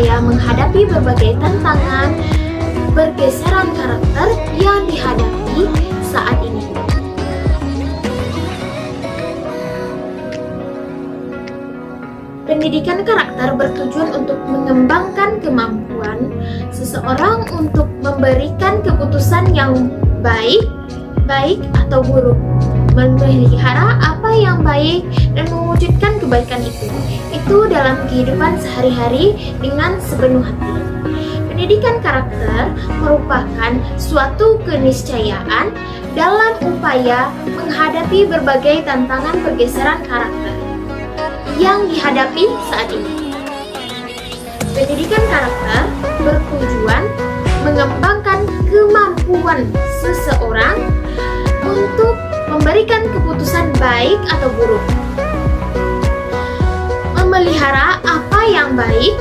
upaya menghadapi berbagai tantangan pergeseran karakter yang dihadapi saat ini. Pendidikan karakter bertujuan untuk mengembangkan kemampuan seseorang untuk memberikan keputusan yang baik atau buruk, memelihara apa yang baik dan mewujudkan kebaikan itu dalam kehidupan sehari-hari dengan sepenuh hati. Pendidikan karakter merupakan suatu keniscayaan dalam upaya menghadapi berbagai tantangan pergeseran karakter yang dihadapi saat ini. Pendidikan karakter bertujuan mengembangkan kemampuan seseorang untuk memberikan keputusan baik atau buruk, memelihara apa yang baik,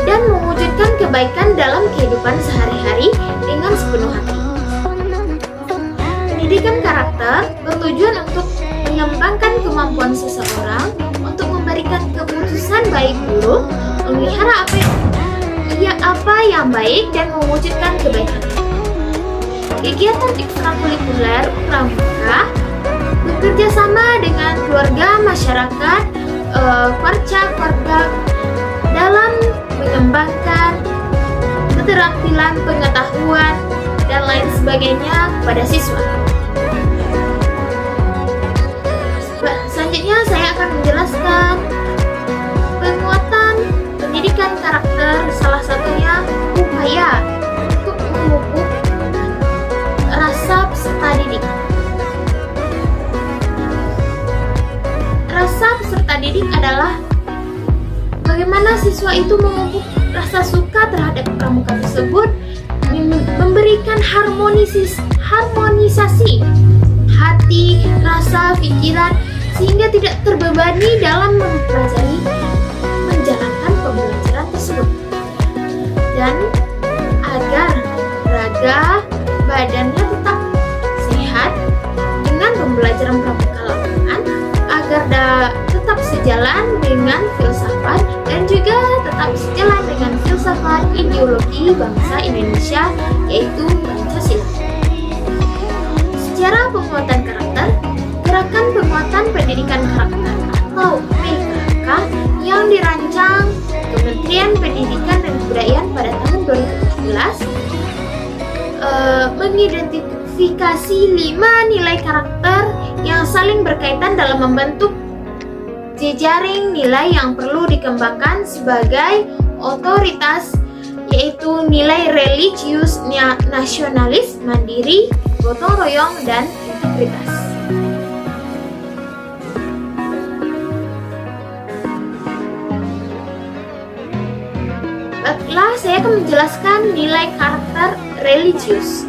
dan mewujudkan kebaikan dalam kehidupan sehari-hari dengan sepenuh hati. Pendidikan karakter bertujuan untuk mengembangkan kemampuan seseorang untuk memberikan keputusan baik buruk, memelihara apa yang baik, dan mewujudkan kebaikan. Kegiatan ekstrakurikuler pramuka bekerja sama dengan keluarga, masyarakat, keluarga dalam mengembangkan keterampilan, pengetahuan, dan lain sebagainya kepada siswa. Selanjutnya saya akan menjelaskan penguatan pendidikan karakter, salah satunya upaya untuk memupuk rasa peserta didik. Rasa peserta didik adalah bagaimana siswa itu memupuk rasa suka terhadap pramuka tersebut, memberikan harmonisasi hati, rasa, pikiran, sehingga tidak terbebani dalam menjalankan pembelajaran tersebut, dan agar raga badannya tetap sehat dengan pembelajaran pramuka lapangan, agar tetap sejalan dengan filsafat dan juga tetap sejalan dengan filsafat ideologi bangsa Indonesia, yaitu Pancasila. Secara penguatan karakter, Gerakan Penguatan Pendidikan Karakter atau PKK yang dirancang Kementerian Pendidikan dan Kebudayaan pada tahun 2017 mengidentifikasi 5 nilai karakter yang saling berkaitan dalam membentuk jejaring nilai yang perlu dikembangkan sebagai otoritas, yaitu nilai religius, nasionalis, mandiri, gotong royong, dan integritas. Baiklah, saya akan menjelaskan nilai karakter religius.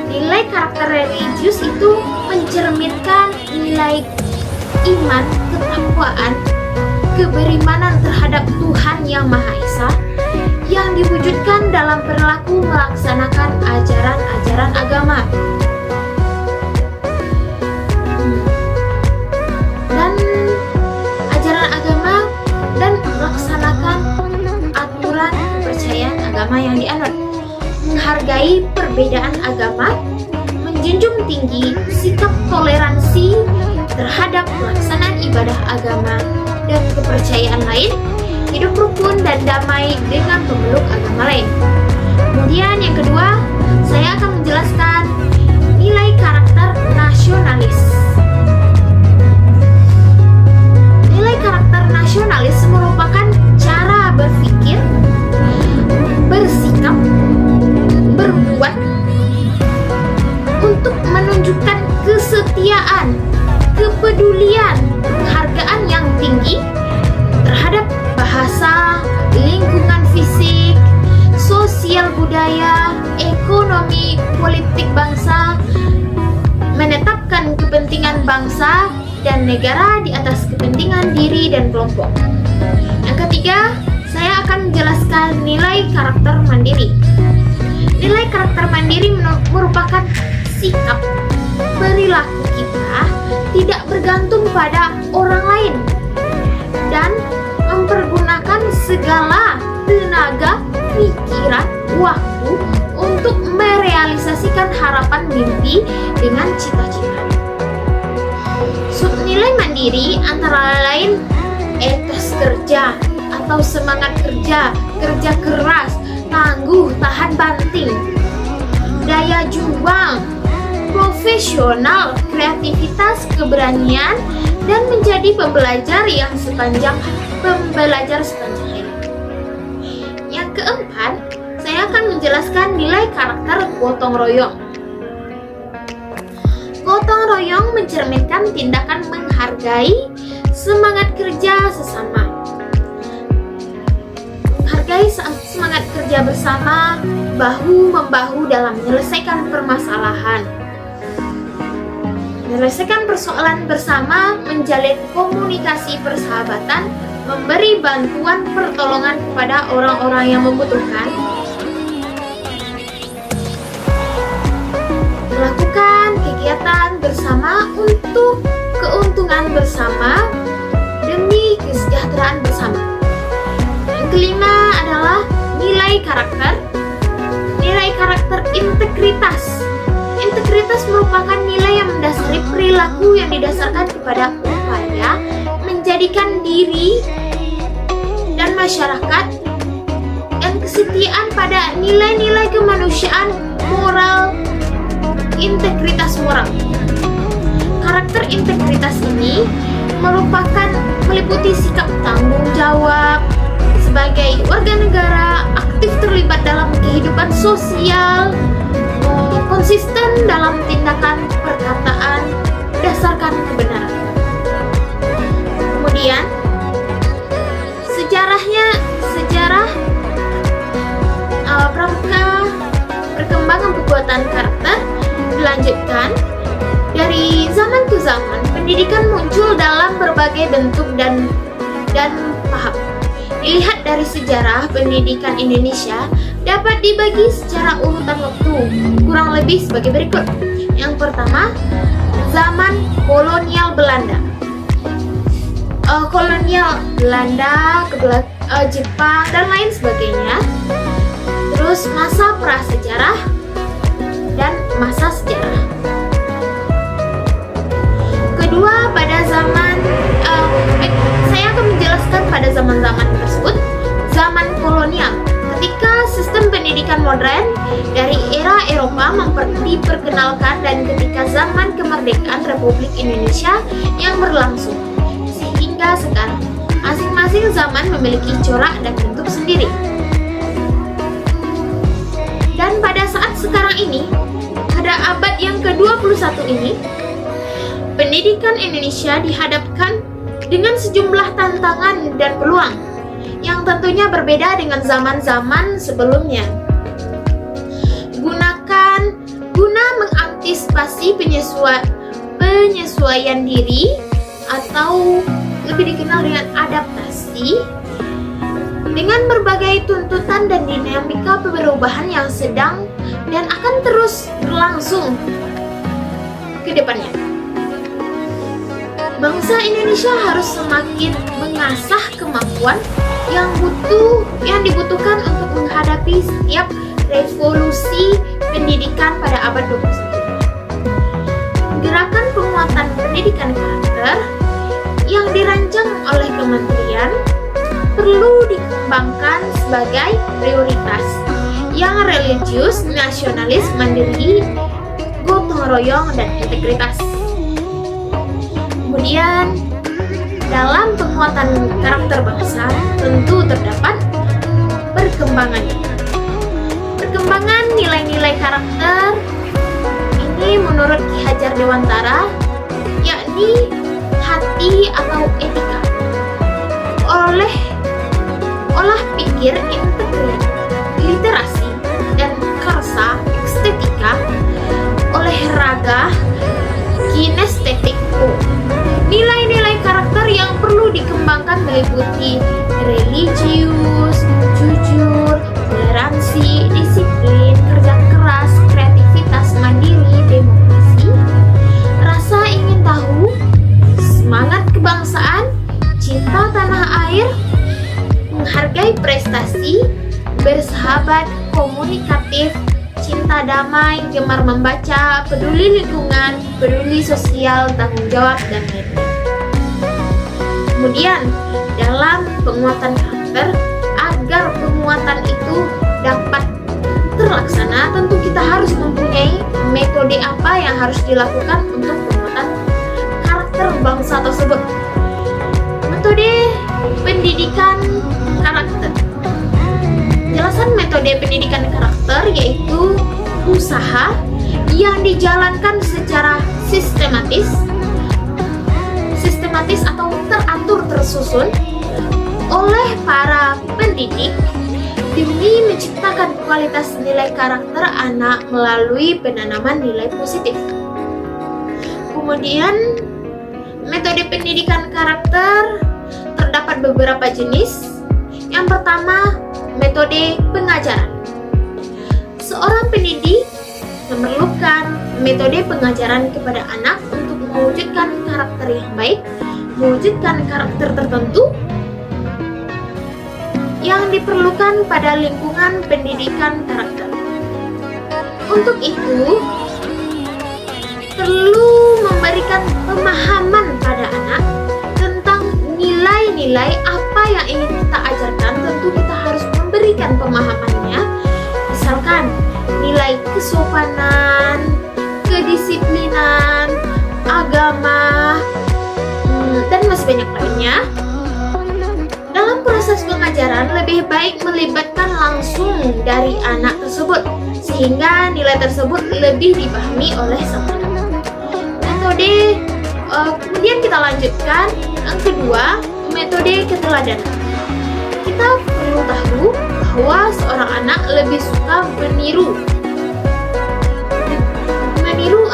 Nilai karakter religius itu mencerminkan nilai iman, ketakwaan, keberimanan terhadap Tuhan Yang Maha Esa yang diwujudkan dalam perilaku melaksanakan ajaran-ajaran agama. Dan ajaran agama dan melaksanakan aturan kepercayaan agama yang dianut, menghargai perbedaan agama, menjunjung tinggi sikap toleransi terhadap pelaksanaan ibadah agama dan kepercayaan lain, hidup rukun dan damai dengan pemeluk agama lain. Kemudian yang kedua, saya akan menjelaskan nilai karakter nasionalis. Nilai karakter nasionalis merupakan cara berpikir, bersikap, berbuat untuk menunjukkan kesetiaan, kepedulian, penghargaan yang tinggi terhadap bahasa, lingkungan fisik, sosial budaya, ekonomi, politik bangsa, menetapkan kepentingan bangsa dan negara di atas kepentingan diri dan kelompok. Yang ketiga, saya akan menjelaskan nilai karakter mandiri. Nilai karakter mandiri merupakan sikap perilaku kita tidak bergantung pada orang lain dan mempergunakan segala tenaga waktu untuk merealisasikan harapan mimpi dengan cita-cita. Subnilai mandiri antara lain etos kerja atau semangat kerja, kerja keras, tangguh, tahan banting, daya juang, profesional, kreativitas, keberanian, dan menjadi pembelajar sepanjang hidup. Yang keempat, saya akan menjelaskan nilai karakter gotong royong. Gotong royong mencerminkan tindakan menghargai semangat kerja sesama. Menghargai semangat kerja bersama, bahu-membahu dalam menyelesaikan permasalahan. Menyelesaikan persoalan bersama, menjalin komunikasi persahabatan, memberi bantuan pertolongan kepada orang-orang yang membutuhkan, melakukan kegiatan bersama untuk keuntungan bersama demi kesejahteraan bersama. Yang kelima adalah nilai karakter. Nilai karakter integritas. Integritas merupakan nilai yang mendasari perilaku yang didasarkan kepada upaya menjadikan diri dan masyarakat dan kesetiaan pada nilai-nilai kemanusiaan, moral, integritas moral. Karakter integritas ini meliputi sikap tanggung jawab sebagai warga negara, aktif terlibat dalam kehidupan sosial, konsisten dalam tindakan perkataan berdasarkan kebenaran. Kemudian sejarah pramuka perkembangan pembuatan karakter dilanjutkan. Dari zaman ke zaman, pendidikan muncul dalam berbagai bentuk dan tahap. Dilihat dari sejarah pendidikan Indonesia dapat dibagi secara urutan waktu, kurang lebih sebagai berikut. Yang pertama, zaman kolonial Belanda. Jepang, dan lain sebagainya. Terus masa prasejarah dan masa sejarah. Kedua, pada zaman saya akan menjelaskan pada zaman-zaman tersebut. Zaman kolonial, ketika sistem pendidikan modern dari era Eropa diperkenalkan, dan ketika zaman kemerdekaan Republik Indonesia yang berlangsung sehingga sekarang. Masing-masing zaman memiliki corak dan bentuk sendiri. Dan pada saat sekarang ini, pada abad yang ke-21 ini, pendidikan Indonesia dihadapkan dengan sejumlah tantangan dan peluang yang tentunya berbeda dengan zaman-zaman sebelumnya. Guna mengantisipasi penyesuaian diri atau lebih dikenal dengan adaptasi dengan berbagai tuntutan dan dinamika perubahan yang sedang dan akan terus berlangsung ke depannya. Bangsa Indonesia harus semakin mengasah kemampuan yang dibutuhkan untuk menghadapi setiap revolusi pendidikan pada abad 21. Gerakan penguatan pendidikan karakter yang dirancang oleh kementerian perlu dikembangkan sebagai prioritas yang religius, nasionalis, mandiri, gotong royong, dan integritas. Kemudian, dalam penguatan karakter bangsa tentu terdapat perkembangan nilai-nilai karakter ini menurut Ki Hajar Dewantara, yakni hati atau etika, olah pikir, literasi, dan karsa, estetika, oleh raga, kinestetik. Nilai-nilai karakter yang perlu dikembangkan meliputi religius, jujur, toleransi, disiplin, kerja keras, kreativitas, mandiri, demokrasi, rasa ingin tahu, semangat kebangsaan, cinta tanah air, menghargai prestasi, bersahabat, komunikatif, cinta damai, gemar membaca, peduli lingkungan, peduli sosial, tanggung jawab, dan lain-lain. Kemudian, dalam penguatan karakter, agar penguatan itu dapat terlaksana, tentu kita harus mempunyai metode apa yang harus dilakukan untuk penguatan karakter bangsa tersebut. Metode pendidikan karakter. Penjelasan metode pendidikan karakter yaitu usaha yang dijalankan secara sistematis atau teratur tersusun oleh para pendidik demi menciptakan kualitas nilai karakter anak melalui penanaman nilai positif. Kemudian, metode pendidikan karakter terdapat beberapa jenis. Yang pertama, metode pengajaran. Seorang pendidik memerlukan metode pengajaran kepada anak untuk mewujudkan karakter yang baik, mewujudkan karakter tertentu yang diperlukan pada lingkungan pendidikan karakter. Untuk itu, perlu memberikan pemahaman pada anak tentang nilai-nilai apa yang ingin kita ajarkan. Tentu kita harus memberikan pemahamannya. Misalkan nilai kesopanan, kedisiplinan, agama, dan masih banyak lainnya. Dalam proses pengajaran lebih baik melibatkan langsung dari anak tersebut sehingga nilai tersebut lebih dipahami oleh sang anak. Metode kemudian kita lanjutkan yang kedua, metode keteladanan. Kita perlu tahu bahwa seorang anak lebih suka meniru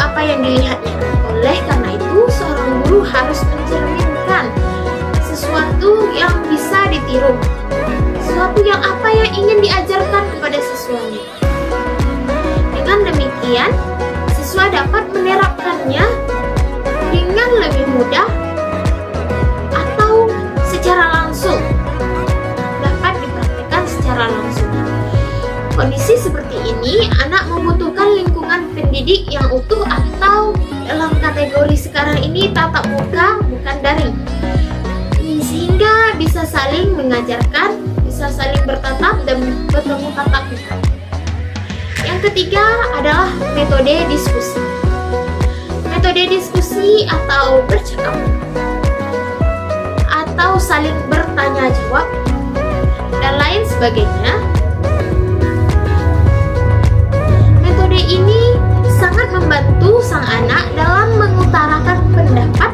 apa yang dilihatnya. Oleh karena itu, seorang guru harus mencerminkan sesuatu yang bisa ditiru, sesuatu yang apa yang ingin diajarkan kepada siswanya. Dengan demikian, siswa dapat menerapkannya dengan lebih mudah atau secara langsung, dapat dipraktikkan secara langsung. Kondisi seperti ini, anak membutuhkan lingkungan pendidik yang utuh atau dalam kategori sekarang ini tatap muka bukan daring, sehingga bisa saling mengajarkan, bisa saling bertatap dan bertemu tatap muka. Yang ketiga adalah metode diskusi. Metode diskusi atau bercakap atau saling bertanya jawab dan lain sebagainya. Metode ini sangat membantu sang anak dalam mengutarakan pendapat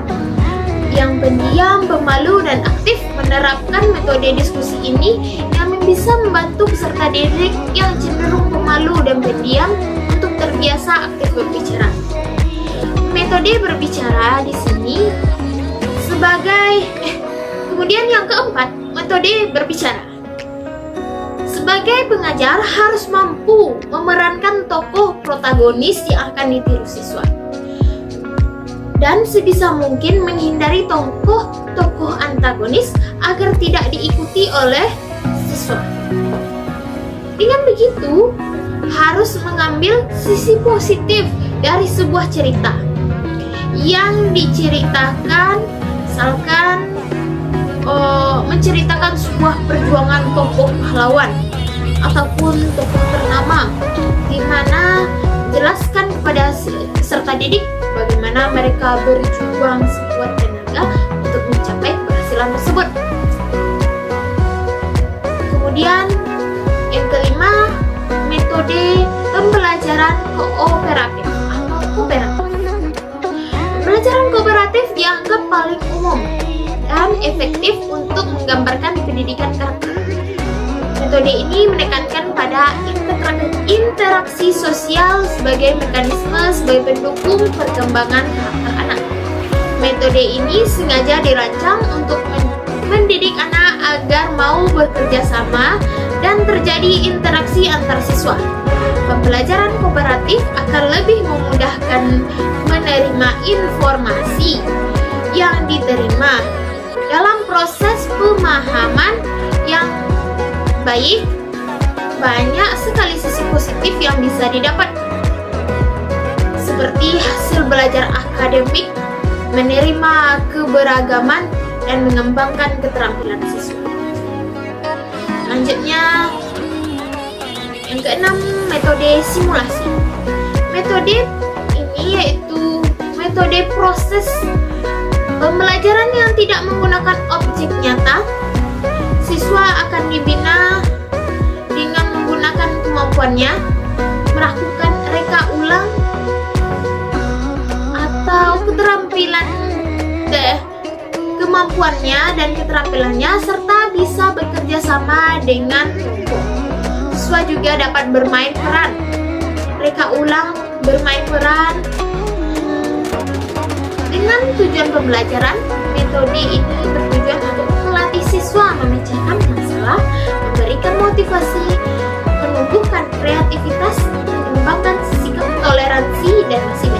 yang pendiam, pemalu, dan aktif. Menerapkan metode diskusi ini yang bisa membantu peserta didik yang cenderung pemalu dan pendiam untuk terbiasa aktif berbicara. Metode berbicara di sini kemudian yang keempat, metode berbicara. Sebagai pengajar harus mampu memerankan tokoh protagonis yang akan ditiru siswa. Dan sebisa mungkin menghindari tokoh antagonis agar tidak diikuti oleh siswa. Dengan begitu, harus mengambil sisi positif dari sebuah cerita yang diceritakan, misalkan menceritakan sebuah perjuangan tokoh pahlawan ataupun tokoh ternama, di mana jelaskan kepada peserta didik bagaimana mereka berjuang sekuat tenaga untuk mencapai keberhasilan tersebut. Kemudian yang kelima, metode pembelajaran kooperatif atau kooperatif. Pembelajaran kooperatif dianggap paling umum dan efektif untuk menggambarkan pendidikan karakter. Metode ini menekankan pada interaksi sosial sebagai mekanisme sebagai pendukung perkembangan karakter anak. Metode ini sengaja dirancang untuk mendidik anak agar mau bekerja sama dan terjadi interaksi antar siswa. Pembelajaran kooperatif akan lebih memudahkan menerima informasi yang diterima dalam proses pemahaman yang baik banyak sekali sisi positif yang bisa didapatkan, seperti hasil belajar akademik, menerima keberagaman, dan mengembangkan keterampilan siswa. Selanjutnya, yang keenam, metode simulasi. Metode ini yaitu metode proses pembelajaran yang tidak menggunakan objek nyata. Siswa akan dibina dengan menggunakan kemampuannya, melakukan reka ulang atau kemampuannya dan keterampilannya, serta bisa bekerja sama dengan kelompok. Siswa juga dapat bermain peran, reka ulang, bermain peran dengan tujuan pembelajaran. Metode ini bertujuan untuk melatih siswa memecahkan masalah, memberikan motivasi, menumbuhkan kreativitas, mengembangkan sikap toleransi dan masih